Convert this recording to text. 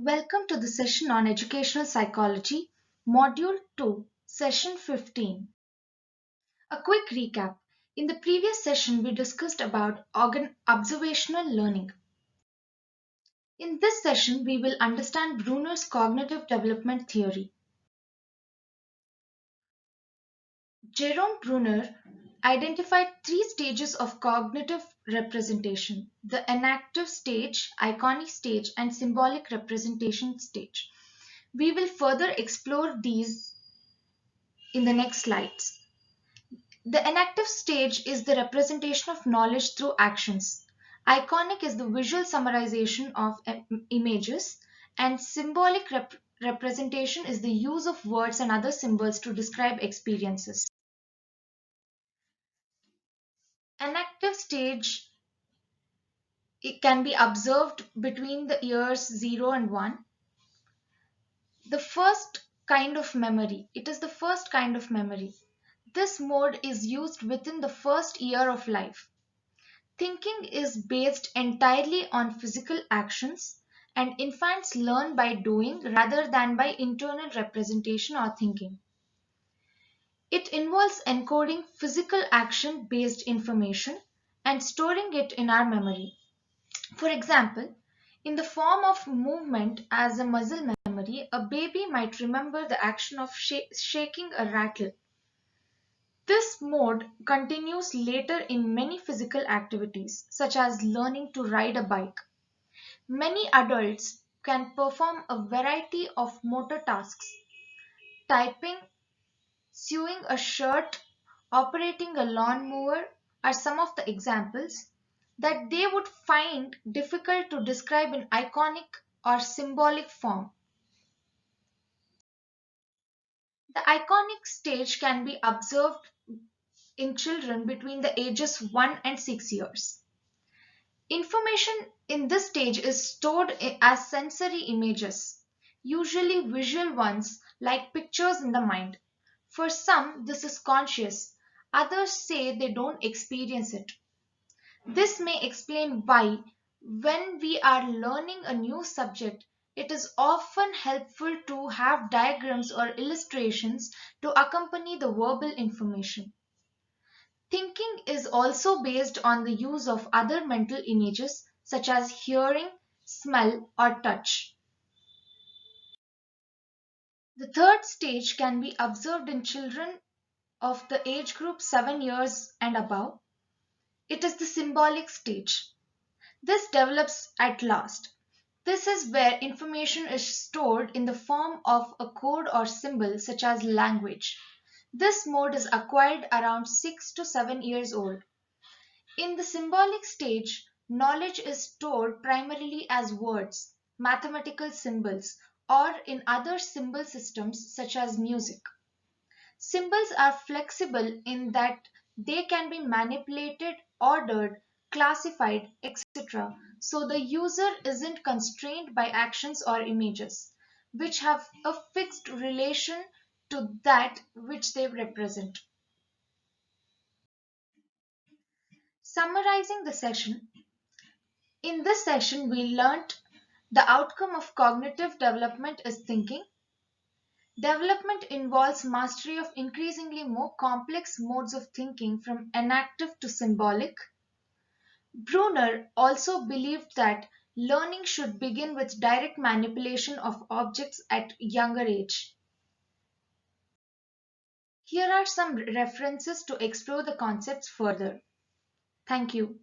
Welcome to the session on Educational Psychology, Module 2, Session 15. A quick recap. In the previous session, we discussed about observational learning. In this session, we will understand Bruner's cognitive development theory. Jerome Bruner identified three stages of cognitive representation: the enactive stage, iconic stage, and symbolic representation stage. We will further explore these in the next slides. The enactive stage is the representation of knowledge through actions. Iconic is the visual summarization of images, and symbolic representation is the use of words and other symbols to describe experiences. Enactive stage, it can be observed between the years 0 and 1. The first kind of memory. It is the first kind of memory. This mode is used within the first year of life. Thinking is based entirely on physical actions, and infants learn by doing rather than by internal representation or thinking. It involves encoding physical action based information and storing it in our memory. For example, in the form of movement as a muscle memory, a baby might remember the action of shaking a rattle. This mode continues later in many physical activities, such as learning to ride a bike. Many adults can perform a variety of motor tasks. Typing, sewing a shirt, operating a lawnmower are some of the examples that they would find difficult to describe in iconic or symbolic form. The iconic stage can be observed in children between the ages 1 and 6 years. Information in this stage is stored as sensory images, usually visual ones like pictures in the mind. For some, this is conscious, others say they don't experience it. This may explain why, when we are learning a new subject, it is often helpful to have diagrams or illustrations to accompany the verbal information. Thinking is also based on the use of other mental images such as hearing, smell, or touch. The third stage can be observed in children of the age group 7 years and above. It is the symbolic stage. This develops at last. This is where information is stored in the form of a code or symbol such as language. This mode is acquired around 6 to 7 years old. In the symbolic stage, knowledge is stored primarily as words, mathematical symbols, or in other symbol systems such as music. Symbols are flexible in that they can be manipulated, ordered, classified, etc. So the user isn't constrained by actions or images, which have a fixed relation to that which they represent. Summarizing the session, in this session we learnt the outcome of cognitive development is thinking. Development involves mastery of increasingly more complex modes of thinking from enactive to symbolic. Bruner also believed that learning should begin with direct manipulation of objects at younger age. Here are some references to explore the concepts further. Thank you.